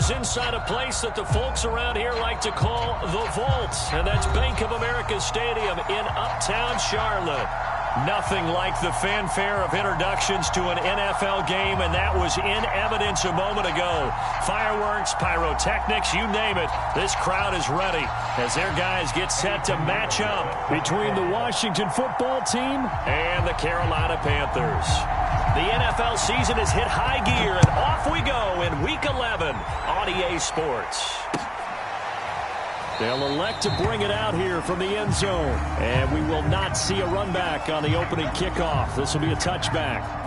is inside a place that the folks around here like to call the Vault, and that's Bank of America Stadium in Uptown Charlotte. Nothing like the fanfare of introductions to an NFL game, and that was in evidence a moment ago. Fireworks, pyrotechnics, you name it. This crowd is ready as their guys get set to match up between the Washington football team and the Carolina Panthers. The NFL season has hit high gear, and off we go in Week 11 on EA Sports. They'll elect to bring it out here from the end zone. And we will not see a run back on the opening kickoff. This will be a touchback.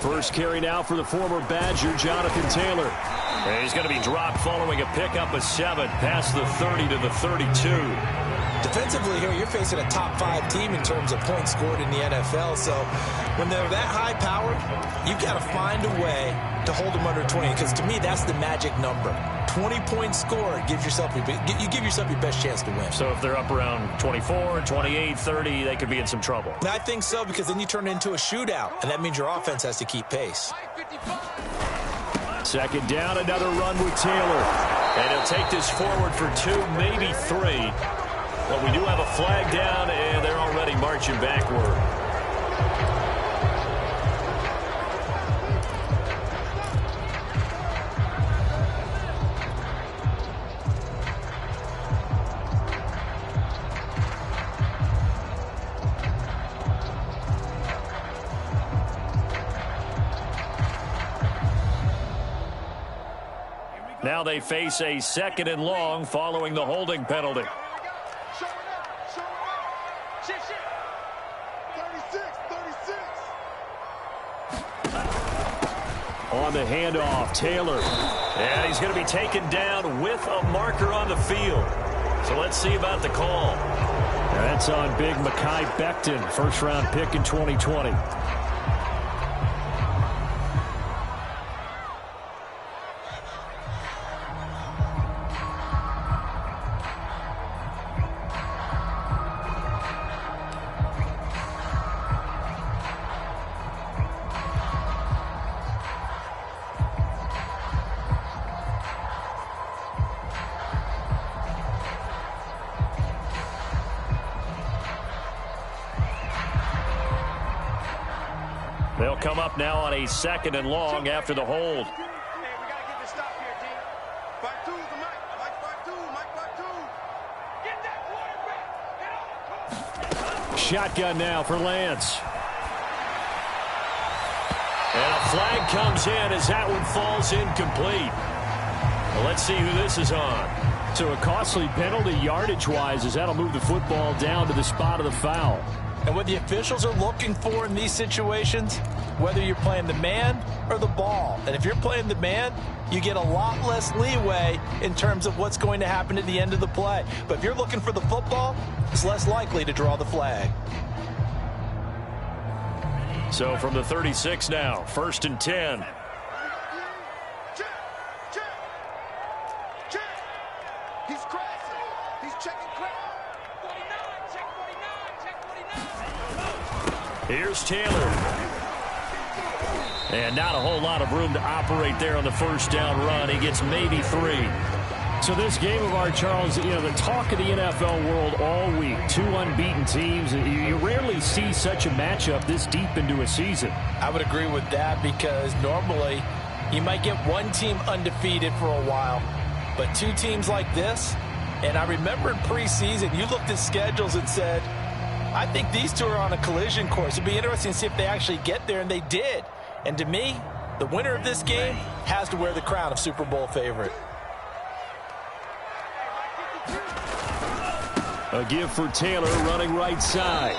First carry now for the former Badger, Jonathan Taylor. And he's going to be dropped following a pickup of 7 past the 30 to the 32. Defensively here, you're facing a top 5 team in terms of points scored in the NFL. So when they're that high powered, you've got to find a way to hold them under 20. Because to me, that's the magic number. 20 points scored gives yourself you give yourself your best chance to win. So if they're up around 24, 28, 30, they could be in some trouble. I think so, because then you turn it into a shootout, and that means your offense has to keep pace. Second down, another run with Taylor. And he'll take this forward for 2, maybe 3. But we do have a flag down, and they're already marching backward. Now they face a 2nd and long following the holding penalty. On the handoff, Taylor. And he's going to be taken down with a marker on the field. So let's see about the call. That's on big Mekhi Becton, first-round pick in 2020. They'll come up now on a 2nd and long after the hold. Shotgun now for Lance. And a flag comes in as that one falls incomplete. Well, let's see who this is on. So a costly penalty yardage-wise as that'll move the football down to the spot of the foul. And what the officials are looking for in these situations, whether you're playing the man or the ball. And if you're playing the man, you get a lot less leeway in terms of what's going to happen at the end of the play. But if you're looking for the football, it's less likely to draw the flag. So from the 36 now, 1st and 10. He's crossing. He's checking crowd. 49, check 49, check 49. Here's Taylor. And not a whole lot of room to operate there on the first down run. He gets maybe 3. So this game of our, Charles, you know, the talk of the NFL world all week. 2 unbeaten teams. You rarely see such a matchup this deep into a season. I would agree with that, because normally you might get one team undefeated for a while, but 2 teams like this. And I remember in preseason, you looked at schedules and said, I think these 2 are on a collision course. It'd be interesting to see if they actually get there, and they did. And to me, the winner of this game has to wear the crown of Super Bowl favorite. A give for Taylor running right side.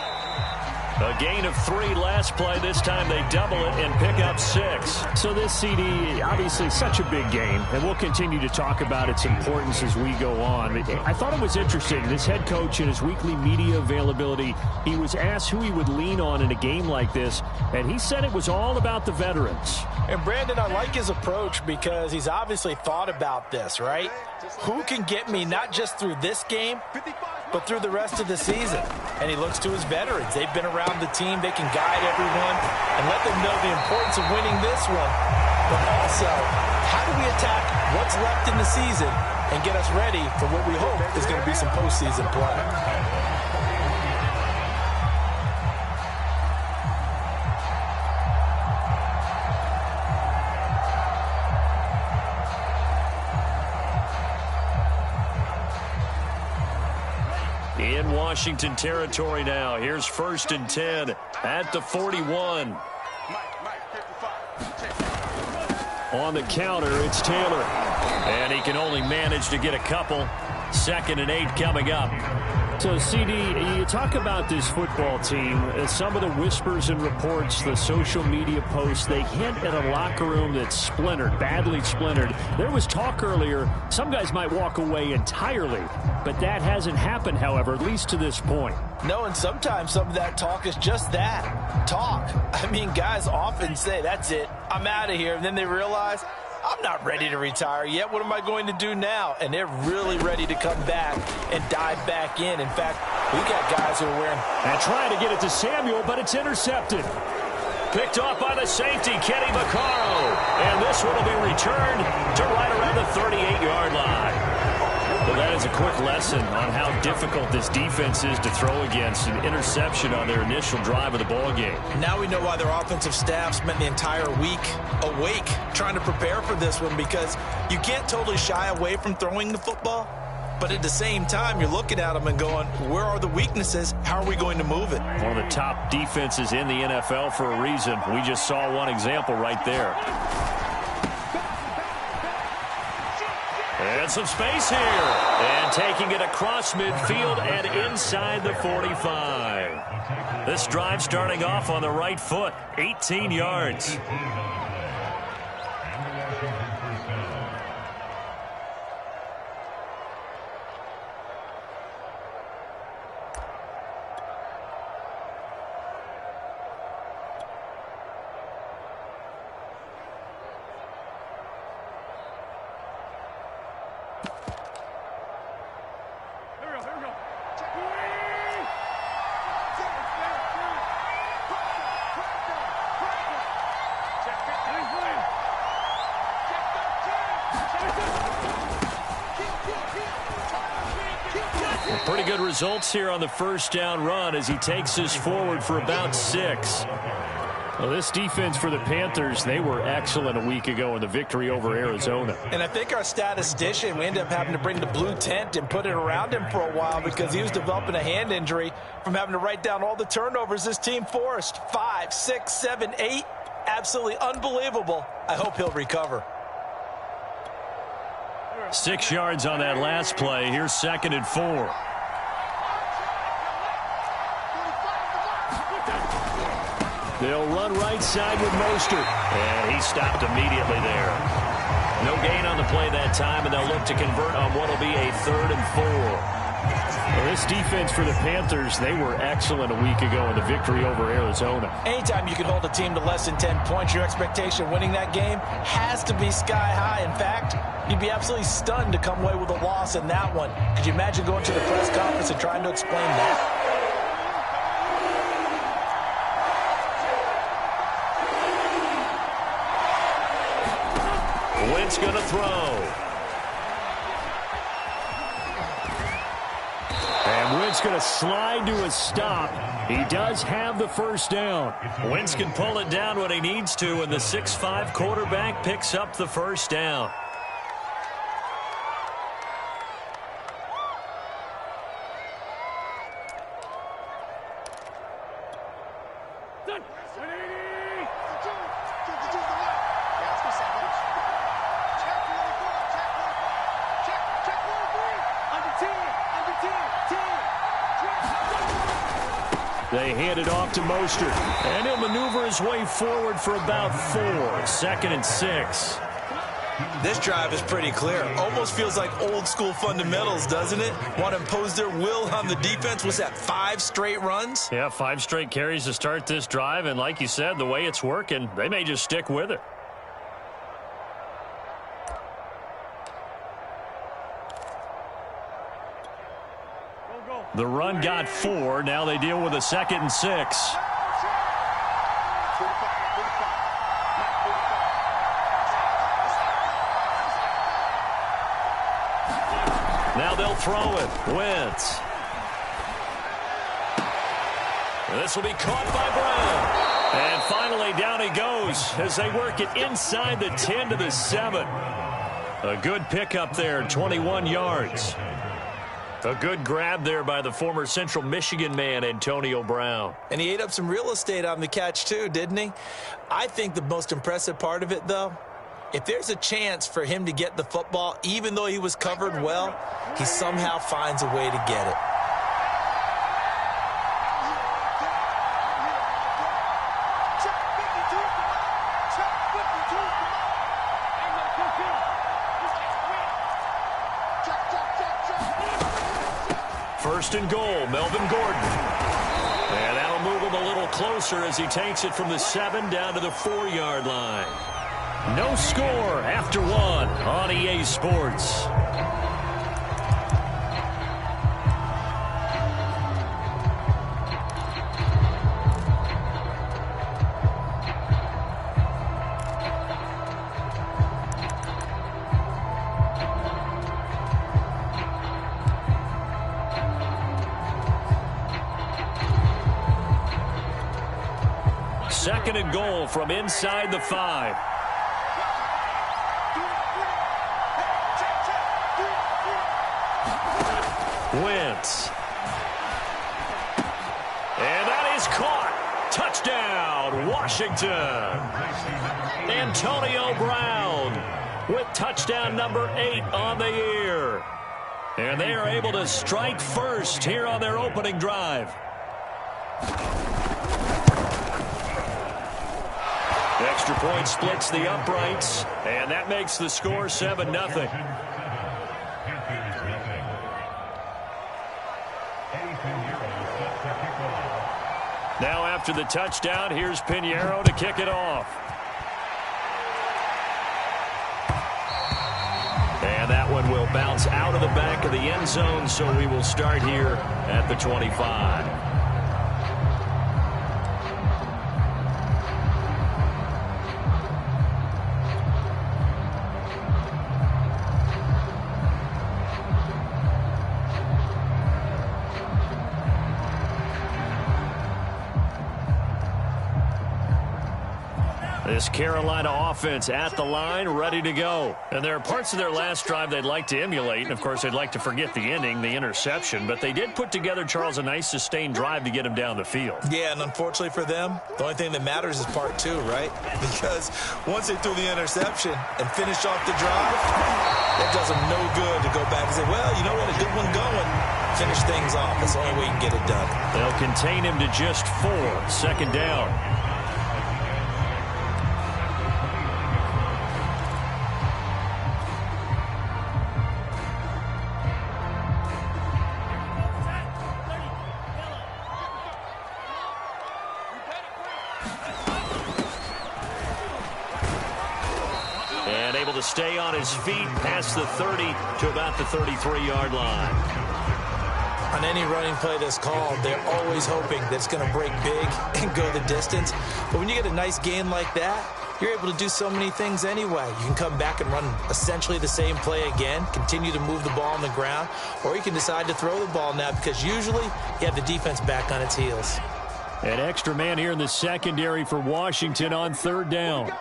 A gain of 3 last play. This time they double it and pick up 6. So this CD, obviously such a big game, and we'll continue to talk about its importance as we go on. I thought it was interesting. This head coach in his weekly media availability, he was asked who he would lean on in a game like this, and he said it was all about the veterans. And Brandon, I like his approach because he's obviously thought about this, right? Who can get me not just through this game, but through the rest of the season? And he looks to his veterans. They've been around the team. They can guide everyone and let them know the importance of winning this one. But also, how do we attack what's left in the season and get us ready for what we hope is going to be some postseason play? In Washington territory now. Here's 1st and 10 at the 41. On the counter, it's Taylor. And he can only manage to get a couple. 2nd and 8 coming up. So, CD, you talk about this football team, some of the whispers and reports, the social media posts, they hint at a locker room that's splintered, badly splintered. There was talk earlier, some guys might walk away entirely, but that hasn't happened, however, at least to this point. No, and sometimes some of that talk is just that, talk. I mean, guys often say, that's it, I'm out of here, and then they realize, I'm not ready to retire yet. What am I going to do now? And they're really ready to come back and dive back in. In fact, we got guys who are wearing... And trying to get it to Samuel, but it's intercepted. Picked off by the safety, Kenny Vaccaro. And this one will be returned to right around the 38-yard line. Well, that is a quick lesson on how difficult this defense is to throw against. An interception on their initial drive of the ball game. Now we know why their offensive staff spent the entire week awake trying to prepare for this one, because you can't totally shy away from throwing the football. But at the same time, you're looking at them and going, where are the weaknesses? How are we going to move it? One of the top defenses in the NFL for a reason. We just saw one example right there. And some space here. And taking it across midfield and inside the 45. This drive starting off on the right foot. 18 yards. Pretty good results here on the first down run as he takes us forward for about 6. Well, this defense for the Panthers, they were excellent a week ago in the victory over Arizona. And I think our statistician, we ended up having to bring the blue tent and put it around him for a while because he was developing a hand injury from having to write down all the turnovers this team forced. 5, 6, 7, 8. Absolutely unbelievable. I hope he'll recover. 6 yards on that last play. Here's 2nd and 4. They'll run right side with Mostert. And he stopped immediately there. No gain on the play that time, and they'll look to convert on what will be a 3rd and 4. Well, this defense for the Panthers, they were excellent a week ago in the victory over Arizona. Anytime you can hold a team to less than 10 points, your expectation of winning that game has to be sky high. In fact, you'd be absolutely stunned to come away with a loss in that one. Could you imagine going to the press conference and trying to explain that? Wentz going to throw. And Wentz going to slide to a stop. He does have the first down. Wentz can pull it down when he needs to, and the 6'5" quarterback picks up the first down. They hand it off to Mostert. And he'll maneuver his way forward for about 4. 2nd and 6. This drive is pretty clear. Almost feels like old school fundamentals, doesn't it? Want to impose their will on the defense. What's that, 5 straight runs? Yeah, 5 straight carries to start this drive. And like you said, the way it's working, they may just stick with it. The run got 4. Now they deal with a 2nd and 6. Now they'll throw it. Wentz. This will be caught by Brown. And finally down he goes as they work it inside the 10 to the 7. A good pickup there, 21 yards. A good grab there by the former Central Michigan man, Antonio Brown. And he ate up some real estate on the catch too, didn't he? I think the most impressive part of it, though, if there's a chance for him to get the football, even though he was covered well, he somehow finds a way to get it. First and goal, Melvin Gordon. And that'll move him a little closer as he takes it from the 7 down to the 4-yard line. No score after 1 on EA Sports. Second and goal from inside the 5. Wentz. And that is caught. Touchdown, Washington. Antonio Brown with touchdown number 8 on the year. And they are able to strike first here on their opening drive. Extra point splits the uprights, and that makes the score 7-0. Now after the touchdown, here's Pinheiro to kick it off. And that one will bounce out of the back of the end zone, so we will start here at the 25. This Carolina offense at the line, ready to go. And there are parts of their last drive they'd like to emulate. And, of course, they'd like to forget the ending, the interception. But they did put together, Charles, a nice sustained drive to get him down the field. Yeah, and unfortunately for them, the only thing that matters is part 2, right? Because once they threw the interception and finished off the drive, that does them no good to go back and say, well, you know what, a good one going. Finish things off. That's the only way you can get it done. They'll contain him to just 4. Second down. To stay on his feet past the 30 to about the 33-yard line. On any running play that's called, they're always hoping that it's going to break big and go the distance. But when you get a nice gain like that, you're able to do so many things anyway. You can come back and run essentially the same play again, continue to move the ball on the ground, or you can decide to throw the ball now because usually you have the defense back on its heels. An extra man here in the secondary for Washington on 3rd down.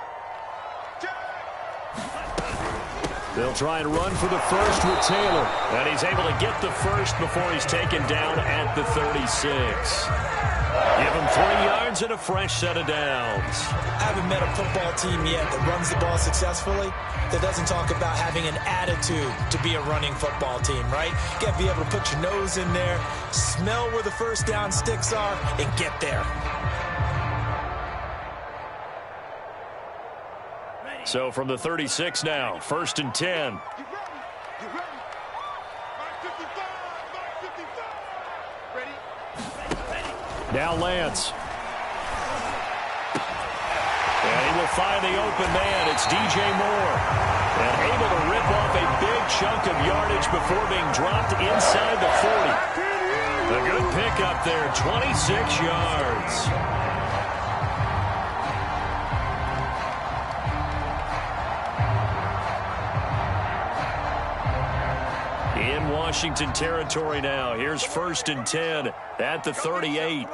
They'll try and run for the first with Taylor. And he's able to get the first before he's taken down at the 36. Give him 3 yards and a fresh set of downs. I haven't met a football team yet that runs the ball successfully that doesn't talk about having an attitude to be a running football team, right? You got to be able to put your nose in there, smell where the first down sticks are, and get there. So from the 36 now, 1st and 10. You ready? You ready? Mark 55, Mark 55. Ready? Now Lance. And he will find the open man. It's DJ Moore. And able to rip off a big chunk of yardage before being dropped inside the 40. A good pickup there, 26 yards. In Washington territory now. Here's 1st and 10 at the 38.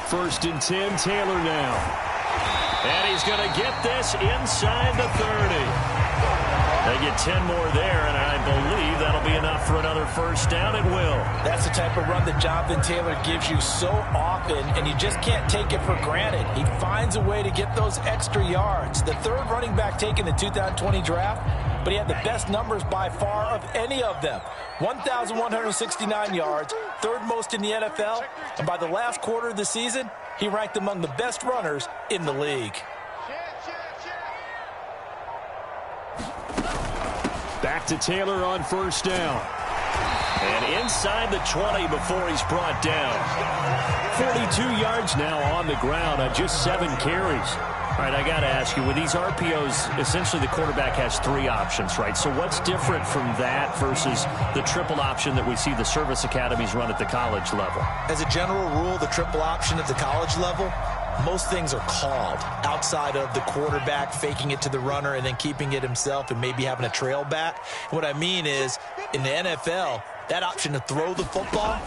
1st and 10, Taylor now. And he's going to get this inside the 30. They get 10 more there, and I believe that'll be enough for another first down. It will. That's the type of run that Jonathan Taylor gives you so often, and you just can't take it for granted. He finds a way to get those extra yards. The 3rd running back taken in the 2020 draft, but he had the best numbers by far of any of them. 1,169 yards, 3rd most in the NFL, and by the last quarter of the season, he ranked among the best runners in the league. Back to Taylor on 1st down. And inside the 20 before he's brought down. 42 yards now on the ground on just 7 carries. All right, I got to ask you, with these RPOs, essentially the quarterback has 3 options, right? So what's different from that versus the triple option that we see the service academies run at the college level? As a general rule, the triple option at the college level, most things are called outside of the quarterback faking it to the runner and then keeping it himself and maybe having a trail back. What I mean is, in the NFL, that option to throw the football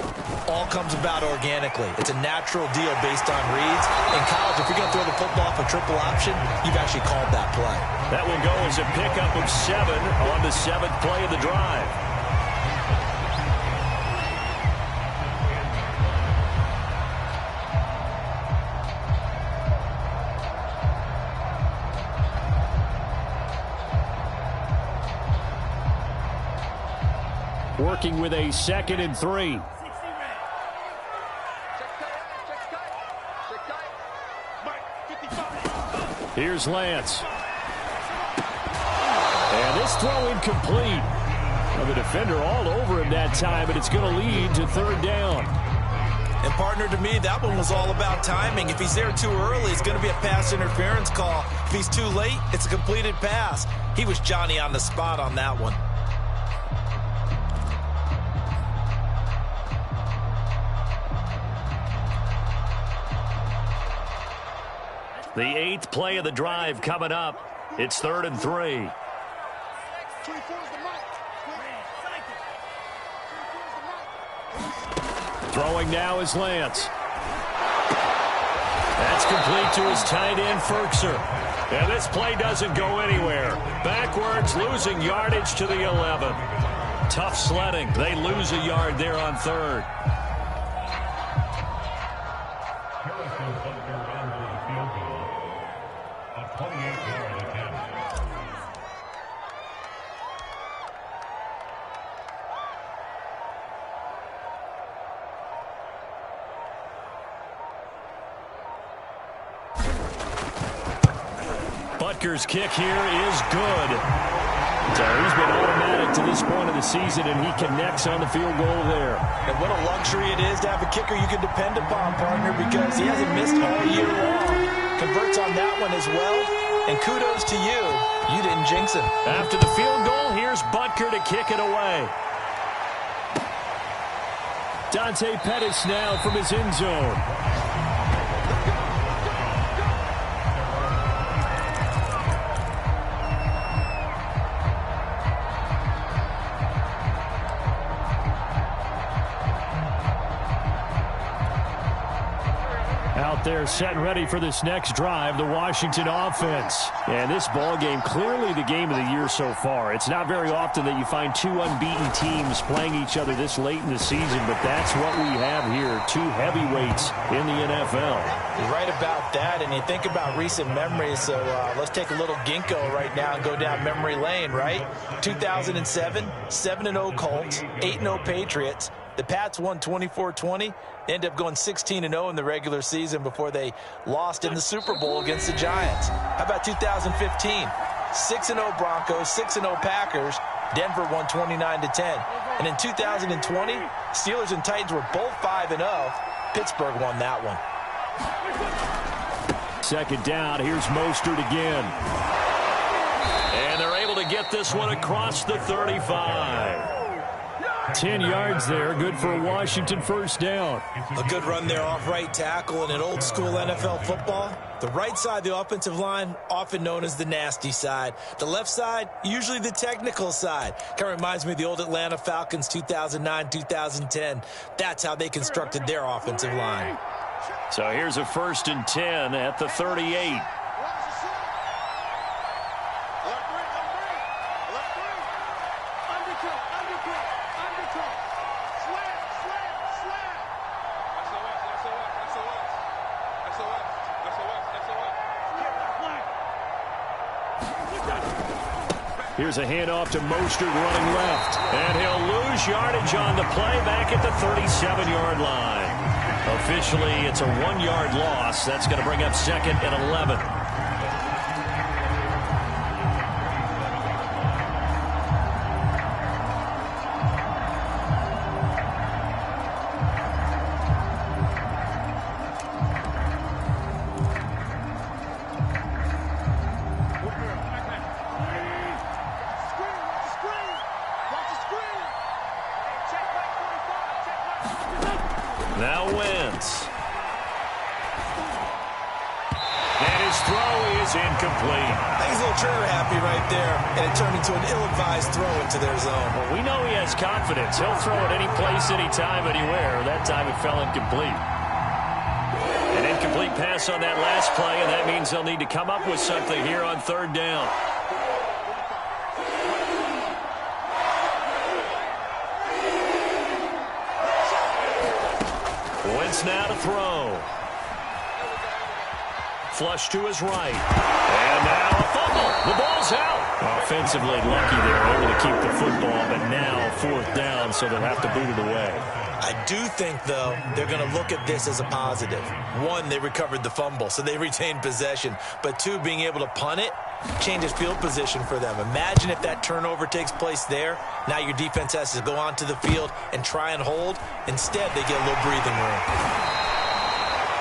all comes about organically. It's a natural deal based on reads. In college, if you're going to throw the football off a triple option, you've actually called that play. That will go as a pickup of 7 on the 7th play of the drive. Working with a 2nd and 3. Here's Lance. And this throw incomplete. Well, the defender all over him that time, but it's going to lead to 3rd down. And, partner, to me, that one was all about timing. If he's there too early, it's going to be a pass interference call. If he's too late, it's a completed pass. He was Johnny on the spot on that one. The 8th play of the drive coming up. It's 3rd and 3. Throwing now is Lance. That's complete to his tight end, Ferkser. And this play doesn't go anywhere. Backwards, losing yardage to the 11. Tough sledding. They lose a yard there on 3rd. Butker's kick here is good. So he's been automatic to this point of the season, and he connects on the field goal there. And what a luxury it is to have a kicker you can depend upon, partner, because he hasn't missed all year long. Converts on that one as well. And kudos to you. You didn't jinx him. After the field goal, here's Butker to kick it away. Dante Pettis now from his end zone. Out there set and ready for this next drive, the Washington offense. And this ball game, clearly the game of the year so far. It's not very often that you find two unbeaten teams playing each other this late in the season, but that's what we have here, two heavyweights in the NFL. You're right about that, and you think about recent memories, so let's take a little ginkgo right now and go down memory lane, right? 2007, 7-0 Colts, 8-0 Patriots. The Pats won 24-20. They ended up going 16-0 in the regular season before they lost in the Super Bowl against the Giants. How about 2015? 6-0 Broncos, 6-0 Packers. Denver won 29-10. And in 2020, Steelers and Titans were both 5-0. Pittsburgh won that one. Second down, here's Mostert again. And they're able to get this one across the 35. 10 yards there, good for a Washington first down. A good run there off right tackle. In an old school NFL football, the right side of the offensive line, often known as the nasty side. The left side, usually the technical side. Kind of reminds me of the old Atlanta Falcons 2009, 2010. That's how they constructed their offensive line. So here's a 1st and 10 at the 38. Here's a handoff to Mostert running left. And he'll lose yardage on the play back at the 37-yard line. Officially, it's a 1-yard loss. That's going to bring up 2nd and 11. Now Wentz. And his throw is incomplete. I think he's a little trigger happy right there, and it turned into an ill-advised throw into their zone. Well, we know he has confidence. He'll throw it any place, anytime, anywhere. That time it fell incomplete. An incomplete pass on that last play, and that means they'll need to come up with something here on 3rd down. Wentz now to throw. Flush to his right. And now a fumble. The ball's out. Offensively lucky they're able to keep the football, but now 4th down, so they'll have to boot it away. I do think, though, they're going to look at this as a positive. 1, they recovered the fumble, so they retained possession. But 2, being able to punt it changes field position for them. Imagine if that turnover takes place there. Now your defense has to go onto the field and try and hold. Instead, they get a little breathing room.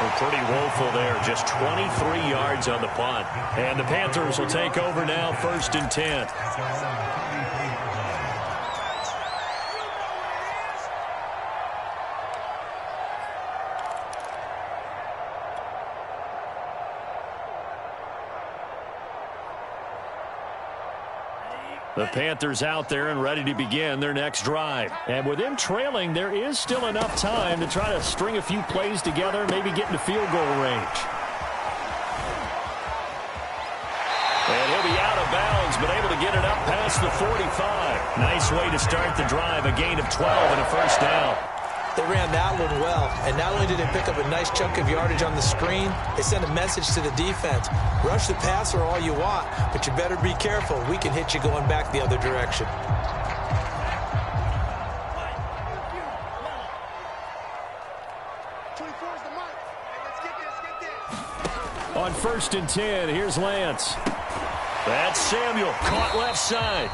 Well, pretty woeful there. Just 23 yards on the punt. And the Panthers will take over now, 1st and 10. The Panthers out there and ready to begin their next drive. And with them trailing, there is still enough time to try to string a few plays together, maybe get into field goal range. And he'll be out of bounds, but able to get it up past the 45. Nice way to start the drive, a gain of 12 and a 1st down. They ran that one well, and not only did they pick up a nice chunk of yardage on the screen, they sent a message to the defense. Rush the passer all you want, but you better be careful. We can hit you going back the other direction. On 1st and 10, here's Lance. That's Samuel, caught left side.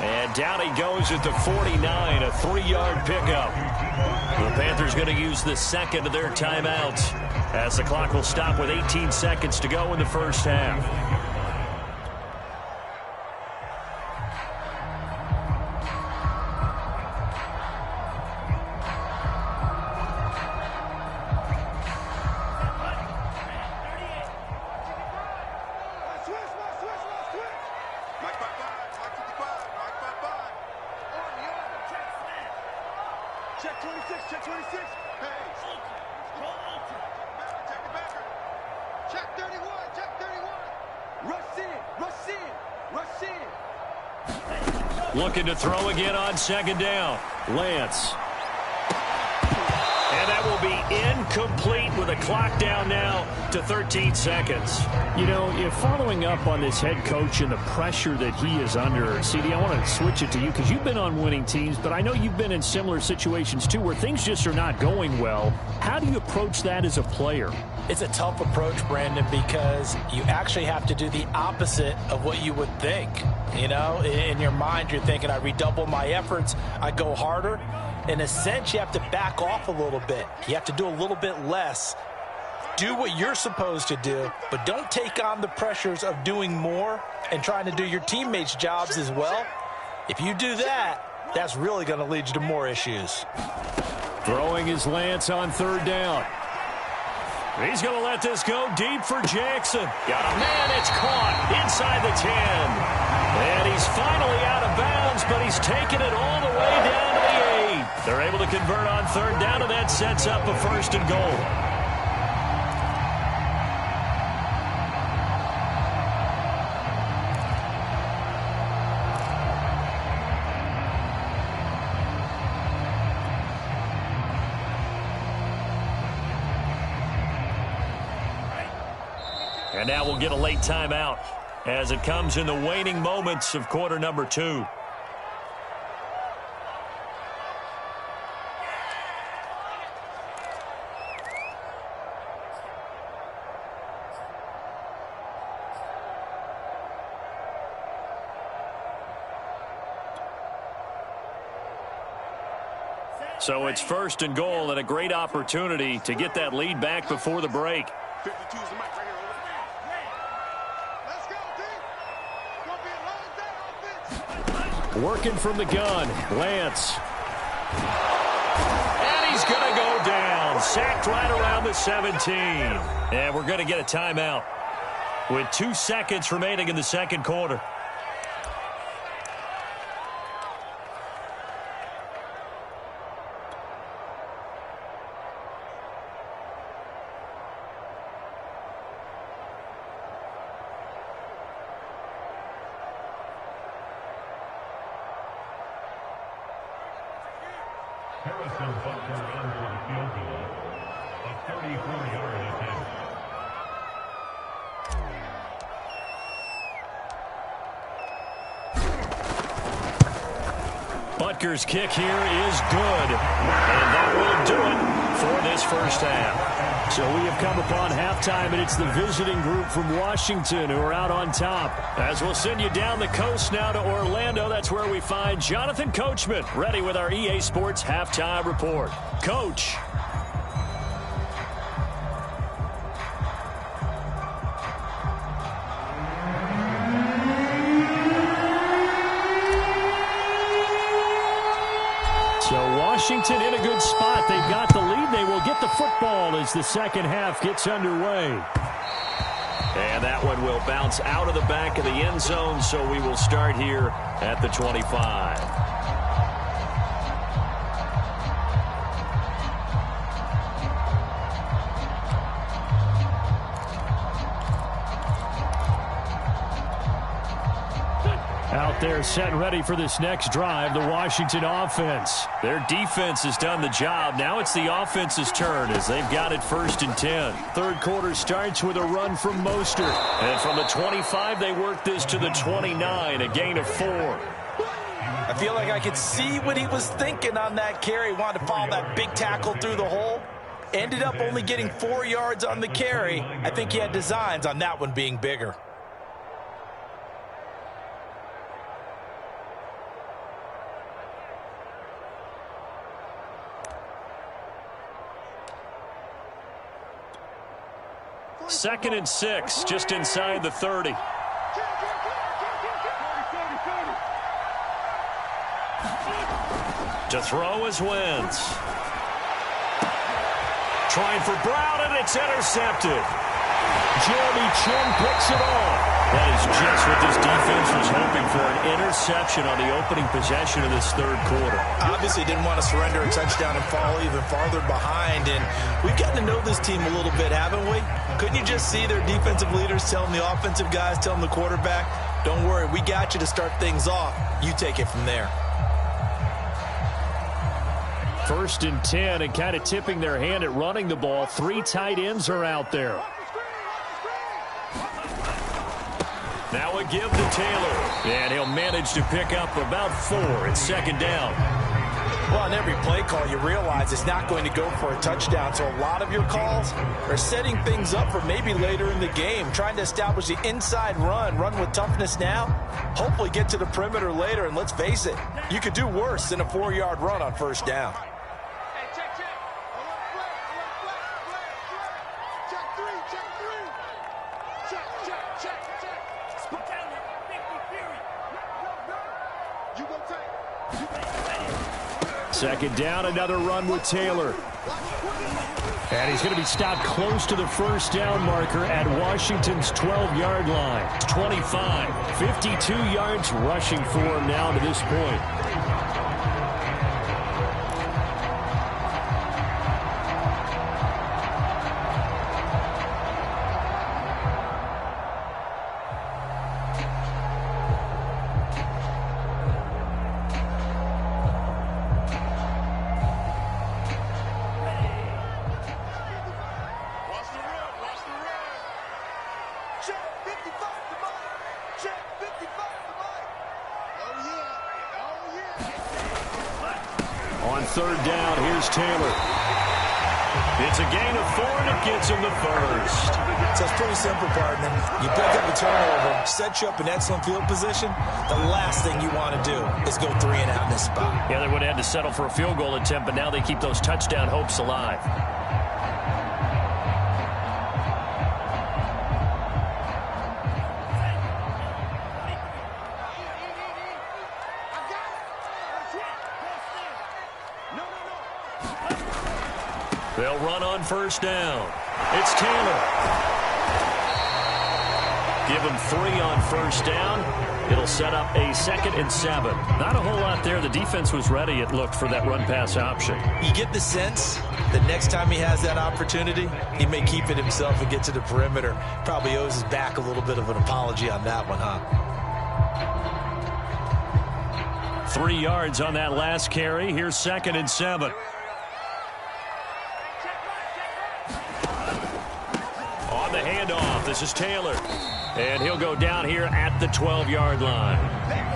And down he goes at the 49, a 3-yard pickup. The Panthers going to use the 2nd of their timeouts as the clock will stop with 18 seconds to go in the 1st half. Check 26, check 26. Hey. Check it back. Looking to throw again on second down. Lance. And that will be incomplete with a clock down now to 13 seconds. You know, if following up on this head coach and the pressure that he is under, CD, I want to switch it to you because you've been on winning teams, but I know you've been in similar situations too where things just are not going well. How do you approach that as a player? It's a tough approach, Brandon, because you actually have to do the opposite of what you would think. You know, in your mind, you're thinking, I redouble my efforts, I go harder. In a sense, you have to back off a little bit. You have to do a little bit less. Do what you're supposed to do, but don't take on the pressures of doing more and trying to do your teammates' jobs as well. If you do that, that's really going to lead you to more issues. Throwing his Lance on third down. He's going to let this go deep for Jackson. Got a man, it's caught inside the 10. And he's finally out of bounds, but he's taken it all the way down to the 8. They're able to convert on third down, and that sets up a first and goal. And now we'll get a late timeout as it comes in the waning moments of quarter number 2. So it's first and goal and a great opportunity to get that lead back before the break. 52 is the mic right here. Let's go, D. Gonna be a long day offense. Working from the gun, Lance. And he's going to go down. Sacked right around the 17. And we're going to get a timeout with 2 seconds remaining in the second quarter. Harrison Butker runs for the field goal. A 34-yard attempt. Butker's kick here is good. And that will do it for this first half. So we have come upon halftime, and it's the visiting group from Washington who are out on top. As we'll send you down the coast now to Orlando, that's where we find Jonathan Coachman, ready with our EA Sports Halftime Report. Coach. So Washington in a good spot. They've got the lead. They will get the football as the second half gets underway. And that one will bounce out of the back of the end zone, so we will start here at the 25. Out there set and ready for this next drive, the Washington offense. Their defense has done the job. Now it's the offense's turn as they've got it first and 10. Third quarter starts with a run from Mostert. And from the 25, they work this to the 29, a gain of 4. I feel like I could see what he was thinking on that carry. Wanted to follow that big tackle through the hole. Ended up only getting 4 yards on the carry. I think he had designs on that one being bigger. Second and 6, just inside the 30. To throw is Wentz. Trying for Brown, and it's intercepted. Jeremy Chin picks it off. That is just what this defense was hoping for, an interception on the opening possession of this third quarter. Obviously didn't want to surrender a touchdown and fall even farther behind, and we've gotten to know this team a little bit, haven't we? Couldn't you just see their defensive leaders telling the offensive guys, telling the quarterback, don't worry, we got you to start things off. You take it from there. 1st and 10, and kind of tipping their hand at running the ball. 3 tight ends are out there. Now a give to Taylor, and he'll manage to pick up about 4. It's 2nd down. Well, on every play call, you realize it's not going to go for a touchdown, so a lot of your calls are setting things up for maybe later in the game, trying to establish the inside run with toughness now, hopefully get to the perimeter later, and let's face it, you could do worse than a 4-yard run on 1st down. Second down, another run with Taylor. And he's going to be stopped close to the 1st down marker at Washington's 12-yard line. 25, 52 yards rushing for him now to this point. On 3rd down, here's Taylor. It's a gain of 4, and it gets him the 1st. So it's pretty simple, partner. You pick up a turnover, set you up in excellent field position. The last thing you want to do is go 3 and out in this spot. Yeah, they would have had to settle for a field goal attempt, but now they keep those touchdown hopes alive. They'll run on 1st down. It's Taylor. Give him 3 on 1st down. It'll set up a 2nd and 7. Not a whole lot there. The defense was ready, it looked, for that run-pass option. You get the sense that next time he has that opportunity, he may keep it himself and get to the perimeter. Probably owes his back a little bit of an apology on that one, huh? 3 yards on that last carry. Here's 2nd and 7. On the handoff, this is Taylor. And he'll go down here at the 12-yard line.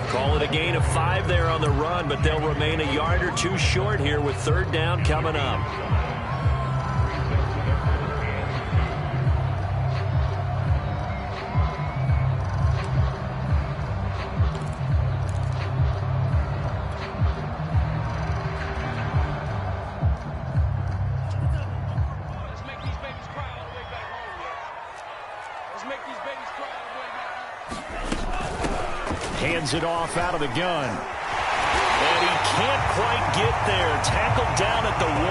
Call it a gain of 5 there on the run, but they'll remain a yard or 2 short here with 3rd down coming up. Hands it off out of the gun. And he can't quite get there. Tackled down at the 1.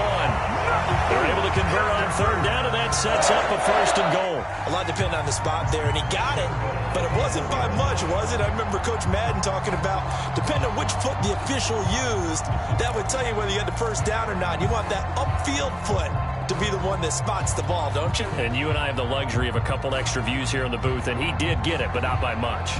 They're able to convert on 3rd down, and that sets up a 1st and goal. A lot depended on the spot there, and he got it, but it wasn't by much, was it? I remember Coach Madden talking about, depending on which foot the official used, that would tell you whether you had the 1st down or not. You want that upfield foot to be the one that spots the ball, don't you? And you and I have the luxury of a couple extra views here in the booth, and he did get it, but not by much.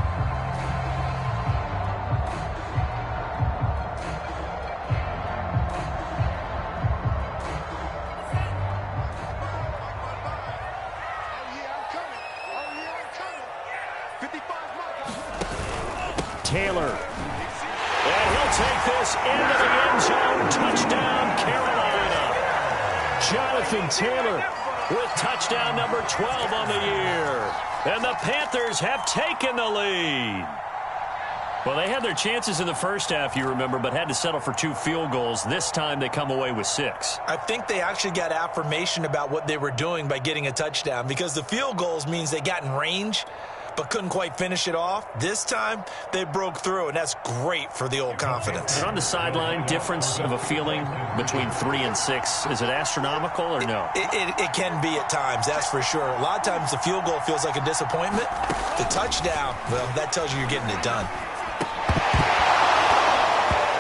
Taylor. And he'll take this into the end zone. Touchdown, Carolina. Jonathan Taylor With touchdown number 12 on the year. And the Panthers have taken the lead. Well, they had their chances in the first half, you remember, but had to settle for 2 field goals. This time they come away with 6. I think they actually got affirmation about what they were doing by getting a touchdown, because the field goals means they got in range. but couldn't quite finish it off. This time, they broke through, and that's great for the old confidence. And on the sideline, difference of a feeling between 3 and 6, is it astronomical or no? It can be at times, that's for sure. A lot of times the field goal feels like a disappointment. The touchdown, well, that tells you you're getting it done.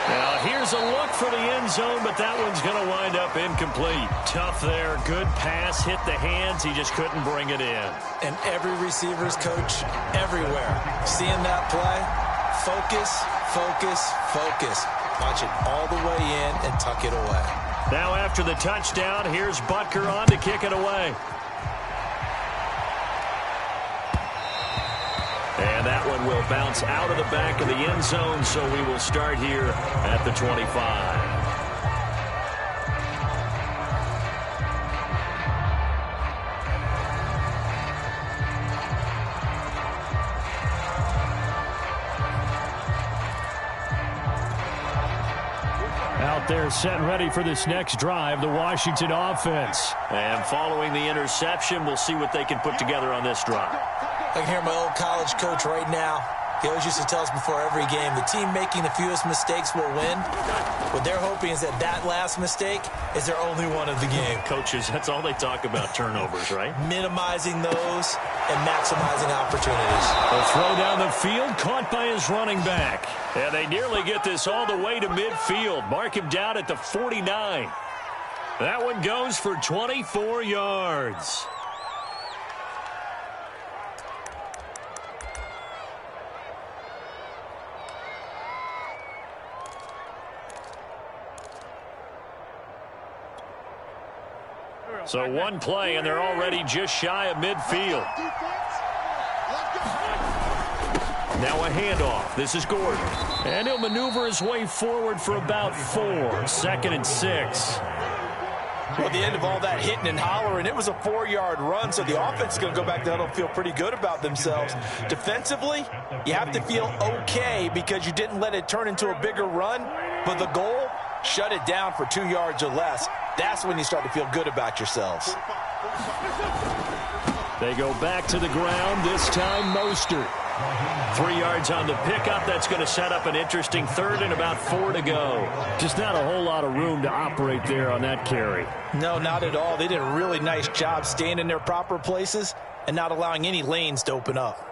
Now here's a look for the end zone, but that one's going to wind up incomplete. Tough there. Good pass. Hit the hands. He just couldn't bring it in. And every receiver's coach everywhere. Seeing that play, focus, focus, focus. Watch it all the way in and tuck it away. Now after the touchdown, here's Butker on to kick it away. And that one will bounce out of the back of the end zone, so we will start here at the 25. Out there set and ready for this next drive, the Washington offense. And following the interception, we'll see what they can put together on this drive. I can hear my old college coach right now. He always used to tell us before every game, the team making the fewest mistakes will win. What they're hoping is that last mistake is their only one of the game. Coaches, that's all they talk about, turnovers, right? Minimizing those and maximizing opportunities. A throw down the field, caught by his running back. And they nearly get this all the way to midfield. Mark him down at the 49. That one goes for 24 yards. So one play, and they're already just shy of midfield. Now a handoff. This is Gordon. And he'll maneuver his way forward for about 4. 2nd and 6. Well, at the end of all that hitting and hollering, it was a 4-yard run, so the offense is going to go back there and feel pretty good about themselves. Defensively, you have to feel okay because you didn't let it turn into a bigger run, but the goal, shut it down for 2 yards or less. That's when you start to feel good about yourselves. They go back to the ground, this time Mostert. 3 yards on the pickup. That's going to set up an interesting 3rd and about 4 to go. Just not a whole lot of room to operate there on that carry. No, not at all. They did a really nice job staying in their proper places and not allowing any lanes to open up.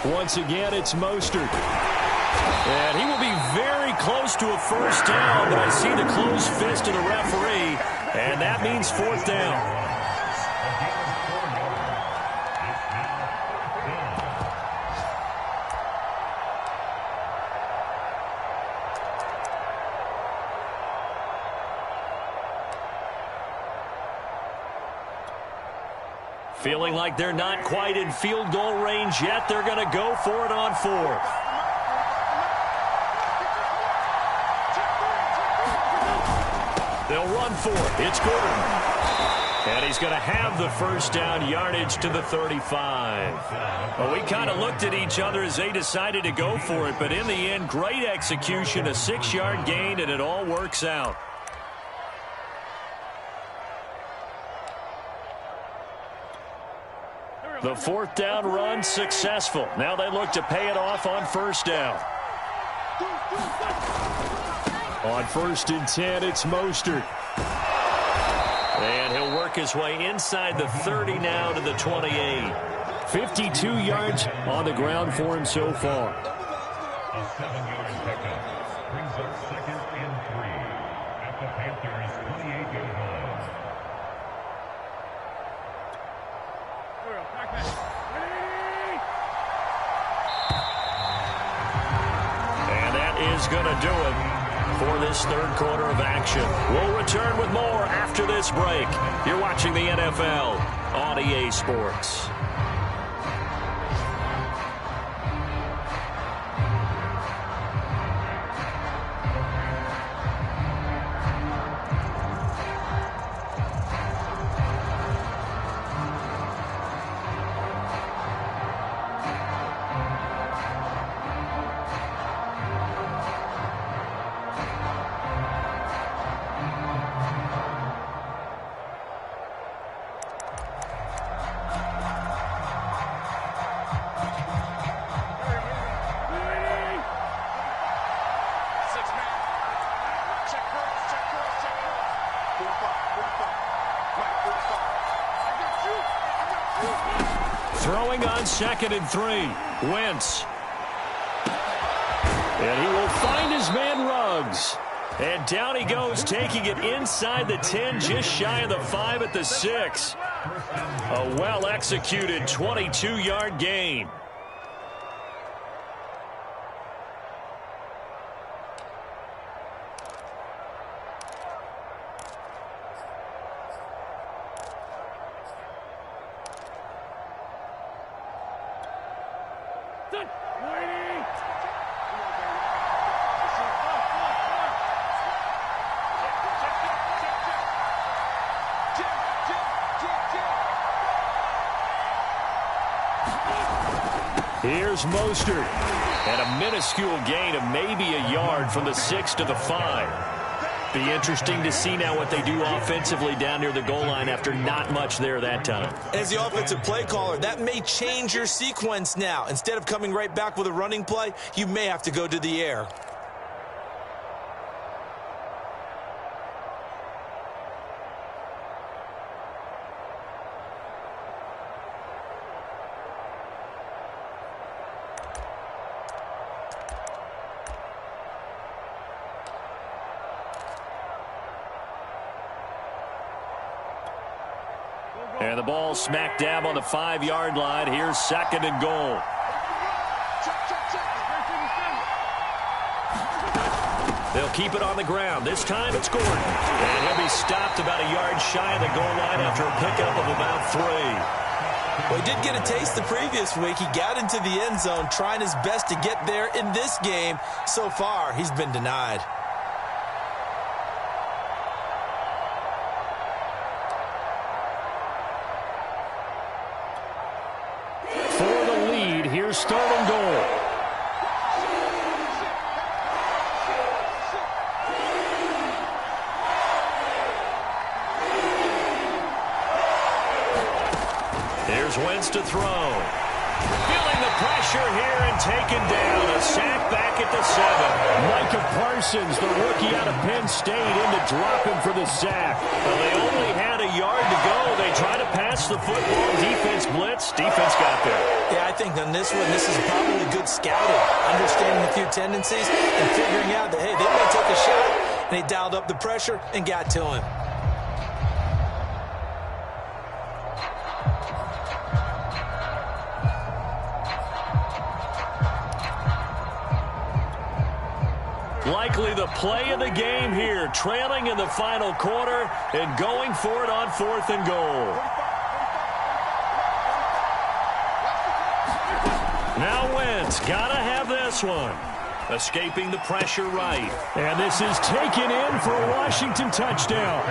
Once again, it's Mostert. And he will be very close to a first down, but I see the closed fist of the referee, and that means 4th down. Feeling like they're not quite in field goal range yet. They're going to go for it on 4th. They'll run for it. It's Gordon. And he's going to have the first down yardage to the 35. Well, we kind of looked at each other as they decided to go for it. But in the end, great execution, a 6-yard gain, and it all works out. The 4th down run successful. Now they look to pay it off on 1st down. On 1st and 10, it's Mostert. And he'll work his way inside the 30 now to the 28. 52 yards on the ground for him so far. A 7-yard pickup brings up 2nd and 3 at the Panthers' 28-yard line. And that is going to do it for this 3rd quarter of action. We'll return with more after this break. You're watching the NFL on EA Sports. Throwing on 2nd and 3. Wentz. And he will find his man Ruggs. And down he goes, taking it inside the 10, just shy of the 5 at the 6. A well-executed 22-yard gain. Here's Mostert. And a minuscule gain of maybe a yard from the 6 to the 5. Be interesting to see now what they do offensively down near the goal line after not much there that time. As the offensive play caller, that may change your sequence now. Instead of coming right back with a running play, you may have to go to the air. And the ball smack dab on the 5-yard line. Here's 2nd and goal. They'll keep it on the ground. This time it's Gordon. And he'll be stopped about a yard shy of the goal line after a pickup of about 3. Well, he did get a taste the previous week. He got into the end zone trying his best to get there in this game. So far, he's been denied. For the lead, here's 3rd and goal. Here's Wentz to throw. Feeling the pressure here and taken down. A sack back at the 7. Micah Parsons, the rookie out of Penn State, in to drop him for the sack. Well, they only had a yard to go. They try to pass the football. Defense blitz. Defense got there. Yeah, I think on this one, this is probably good scouting. Understanding a few tendencies and figuring out that, hey, they may take a shot. And they dialed up the pressure and got to him. Likely the play of the game here, trailing in the final quarter and going for it on 4th and goal. Now Wentz, gotta have this one. Escaping the pressure right. And this is taken in for a Washington touchdown.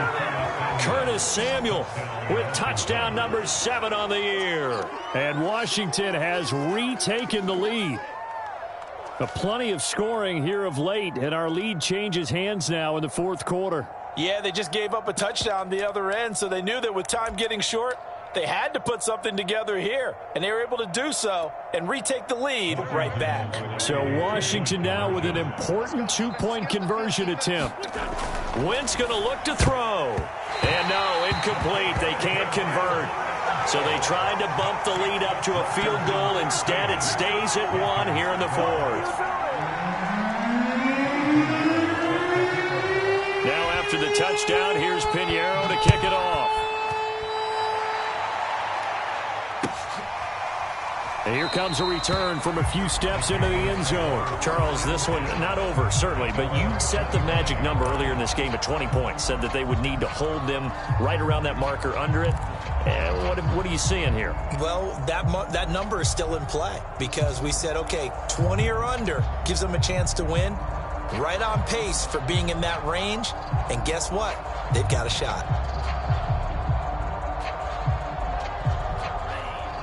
Curtis Samuel with touchdown number 7 on the year. And Washington has retaken the lead. Plenty of scoring here of late, and our lead changes hands now in the 4th quarter. Yeah, they just gave up a touchdown the other end, so they knew that with time getting short, they had to put something together here, and they were able to do so and retake the lead right back. So Washington now with an important 2-point conversion attempt. Wentz going to look to throw. And no, incomplete. They can't convert. So they tried to bump the lead up to a field goal. Instead, it stays at 1 here in the 4th. Now after the touchdown, here's Pinheiro to kick it off. And here comes a return from a few steps into the end zone. Charles, this one not over, certainly, but you set the magic number earlier in this game at 20 points. Said that they would need to hold them right around that marker under it. What are you seeing here? Well, that number is still in play because we said, okay, 20 or under gives them a chance to win. Right on pace for being in that range. And guess what? They've got a shot.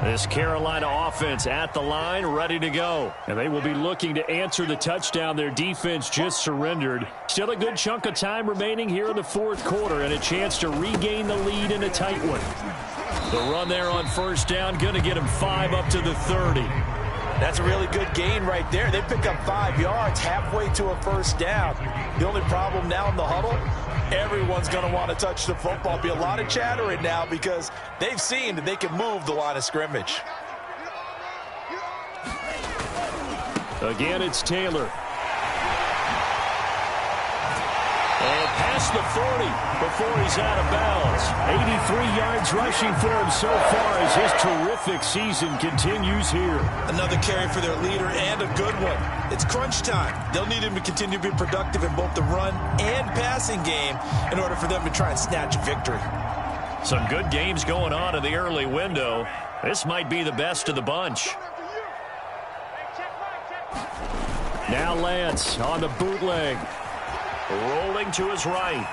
This Carolina offense at the line, ready to go. And they will be looking to answer the touchdown their defense just surrendered. Still a good chunk of time remaining here in the 4th quarter and a chance to regain the lead in a tight one. The run there on 1st down, going to get him 5 up to the 30. That's a really good gain right there. They pick up 5 yards halfway to a 1st down. The only problem now in the huddle, everyone's going to want to touch the football. Be a lot of chattering now because they've seen that they can move the line of scrimmage. Again, it's Taylor. And past the 40 before he's out of bounds. 83 yards rushing for him so far as his terrific season continues here. Another carry for their leader and a good one. It's crunch time. They'll need him to continue to be productive in both the run and passing game in order for them to try and snatch a victory. Some good games going on in the early window. This might be the best of the bunch. Now Lance on the bootleg. Rolling to his right.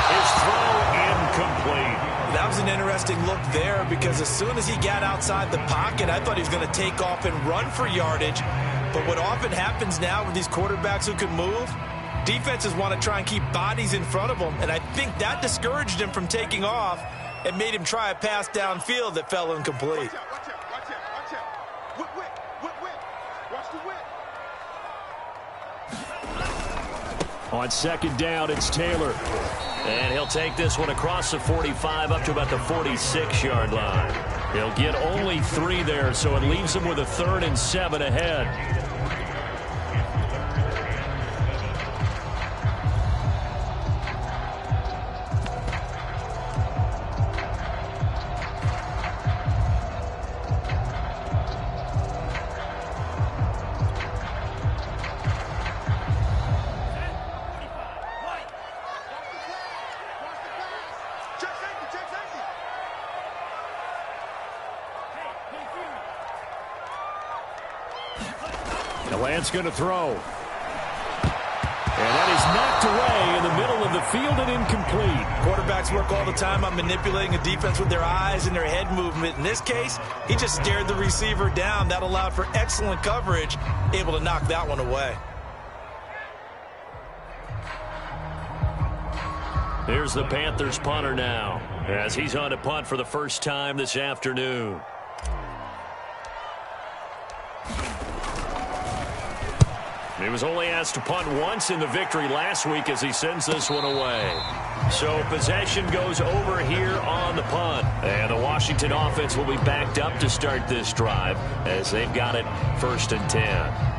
His throw incomplete. That was an interesting look there because as soon as he got outside the pocket, I thought he was going to take off and run for yardage. But what often happens now with these quarterbacks who can move, defenses want to try and keep bodies in front of them, and I think that discouraged him from taking off and made him try a pass downfield that fell incomplete. Watch out. Watch the whip. On second down, it's Taylor. And he'll take this one across the 45 up to about the 46-yard line. He'll get only 3 there, so it leaves him with a 3rd and 7 ahead. Lance going to throw. And that is knocked away in the middle of the field and incomplete. Quarterbacks work all the time on manipulating a defense with their eyes and their head movement. In this case, he just stared the receiver down. That allowed for excellent coverage, able to knock that one away. Here's the Panthers punter now, as he's on to punt for the first time this afternoon. He was only asked to punt once in the victory last week as he sends this one away. So possession goes over here on the punt. And the Washington offense will be backed up to start this drive as they've got it 1st and 10.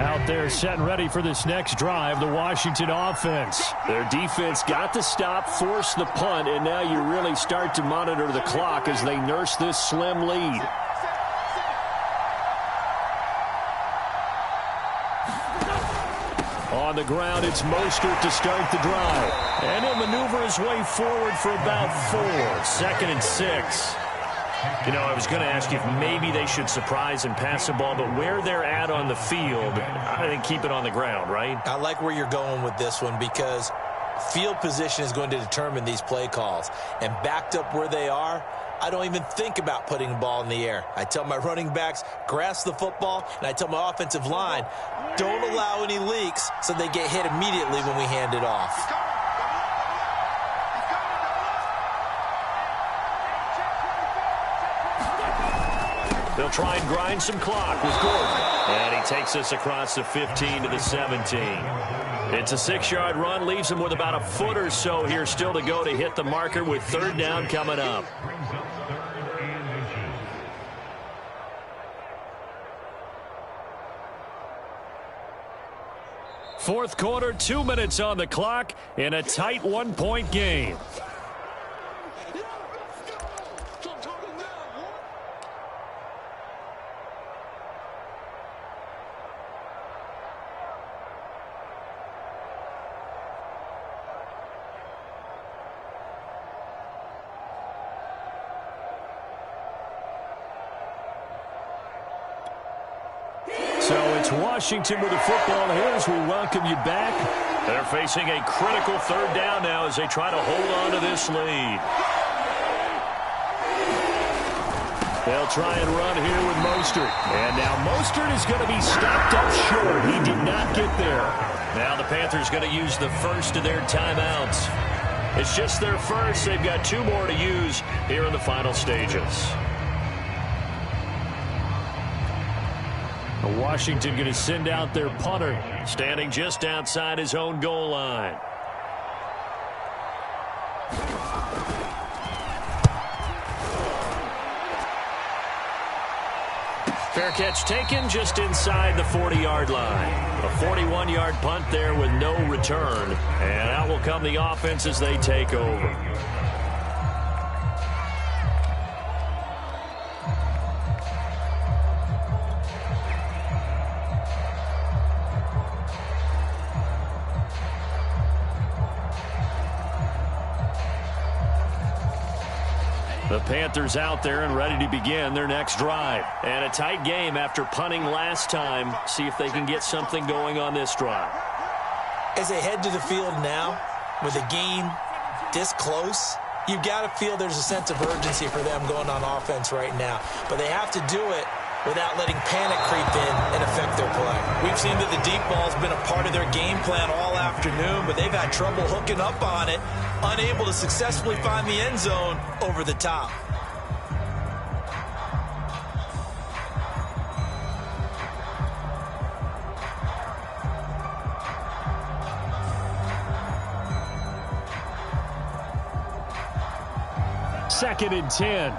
Out there set and ready for this next drive, the Washington offense. Their defense got the stop, forced the punt, and now you really start to monitor the clock as they nurse this slim lead. On the ground, it's Mostert to start the drive. And he'll maneuver his way forward for about 4. 2nd and 6. You know, I was going to ask you if maybe they should surprise and pass the ball, but where they're at on the field, I think keep it on the ground, right? I like where you're going with this one because field position is going to determine these play calls. And backed up where they are, I don't even think about putting the ball in the air. I tell my running backs, grasp the football, and I tell my offensive line, don't allow any leaks so they get hit immediately when we hand it off. They'll try and grind some clock with Gordon. And he takes us across the 15 to the 17. It's a 6-yard run, leaves him with about a foot or so here still to go to hit the marker with 3rd down coming up. Fourth quarter, 2 minutes on the clock in a tight 1-point game. So it's Washington with the football here as we welcome you back. They're facing a critical 3rd down now as they try to hold on to this lead. They'll try and run here with Mostert. And now Mostert is going to be stopped up short. He did not get there. Now the Panthers going to use the first of their timeouts. It's just their first. They've got 2 more to use here in the final stages. Washington going to send out their punter, standing just outside his own goal line. Fair catch taken just inside the 40-yard line. A 41-yard punt there with no return. And out will come the offense as they take over. The Panthers out there and ready to begin their next drive. And a tight game after punting last time. See if they can get something going on this drive. As they head to the field now, with the game this close, you've got to feel there's a sense of urgency for them going on offense right now. But they have to do it without letting panic creep in and affect their play. We've seen that the deep ball's been a part of their game plan all afternoon, but they've had trouble hooking up on it, unable to successfully find the end zone over the top. Second and 10.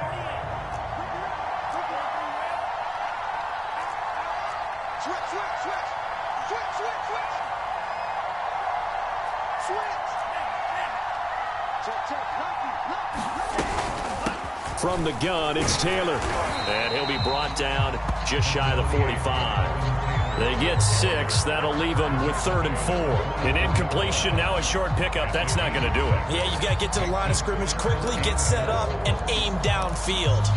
From the gun, it's Taylor. And he'll be brought down just shy of the 45. They get 6. That'll leave them with 3rd and 4. An incompletion, now a short pickup. That's not going to do it. Yeah, you've got to get to the line of scrimmage quickly, get set up, and aim downfield.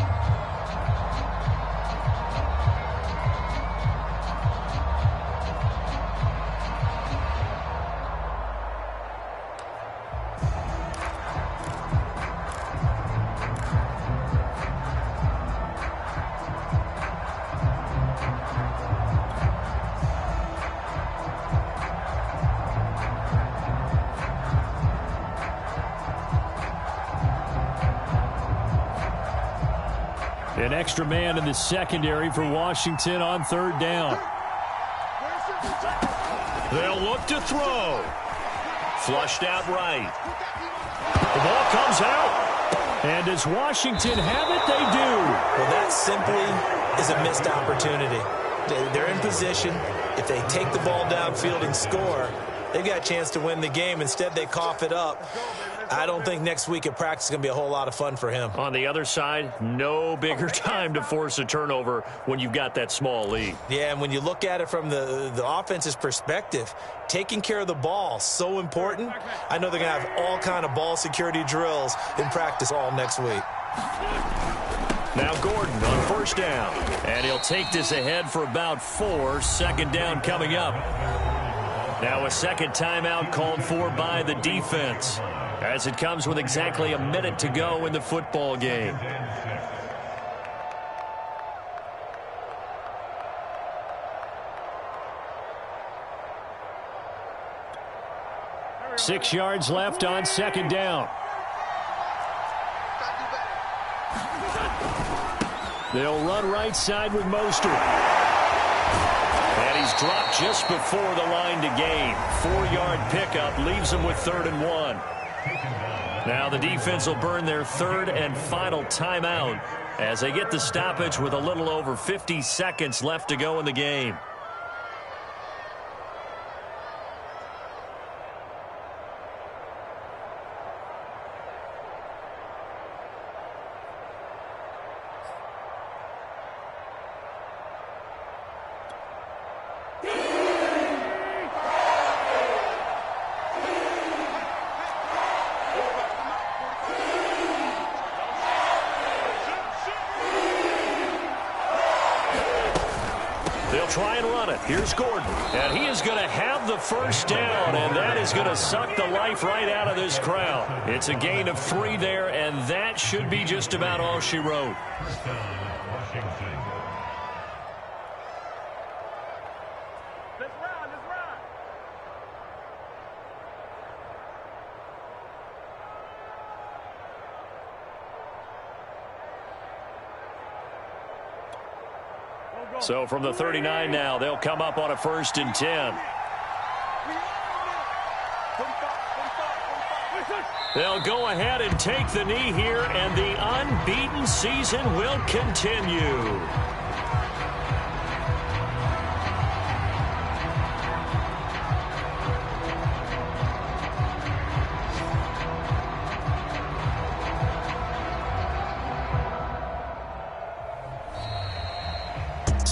An extra man in the secondary for Washington on 3rd down. They'll look to throw. Flushed out right. The ball comes out. And does Washington have it? They do. Well, that simply is a missed opportunity. They're in position. If they take the ball downfield and score, they've got a chance to win the game. Instead, they cough it up. I don't think next week at practice is going to be a whole lot of fun for him. On the other side, no bigger time to force a turnover when you've got that small lead. Yeah, and when you look at it from the offense's perspective, taking care of the ball, so important. I know they're going to have all kind of ball security drills in practice all next week. Now Gordon on 1st down. And he'll take this ahead for about 4. 2nd down coming up. Now a second timeout called for by the defense, as it comes with exactly a minute to go in the football game. Six yards left on 2nd down. They'll run right side with Mostert. And he's dropped just before the line to gain. 4-yard pickup leaves him with 3rd and 1. Now the defense will burn their 3rd and final timeout as they get the stoppage with a little over 50 seconds left to go in the game. They'll try and run it. Here's Gordon. And he is going to have the 1st down, and that is going to suck the life right out of this crowd. It's a gain of 3 there, and that should be just about all she wrote. So from the 39 now, they'll come up on a 1st and 10. They'll go ahead and take the knee here, and the unbeaten season will continue.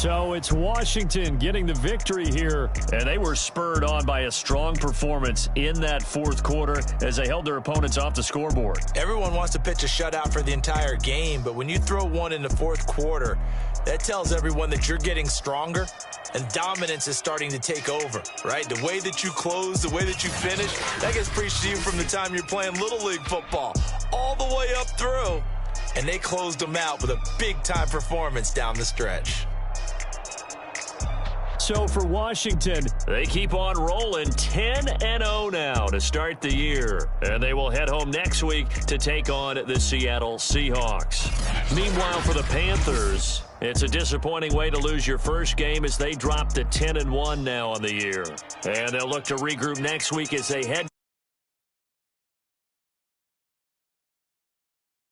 So it's Washington getting the victory here, and they were spurred on by a strong performance in that 4th quarter as they held their opponents off the scoreboard. Everyone wants to pitch a shutout for the entire game, but when you throw one in the 4th quarter, that tells everyone that you're getting stronger and dominance is starting to take over, right? The way that you close, the way that you finish, that gets preached to you from the time you're playing Little League football all the way up through, and they closed them out with a big-time performance down the stretch. So for Washington, they keep on rolling 10-0 now to start the year. And they will head home next week to take on the Seattle Seahawks. Meanwhile, for the Panthers, it's a disappointing way to lose your first game as they drop to 10-1 now on the year. And they'll look to regroup next week as they head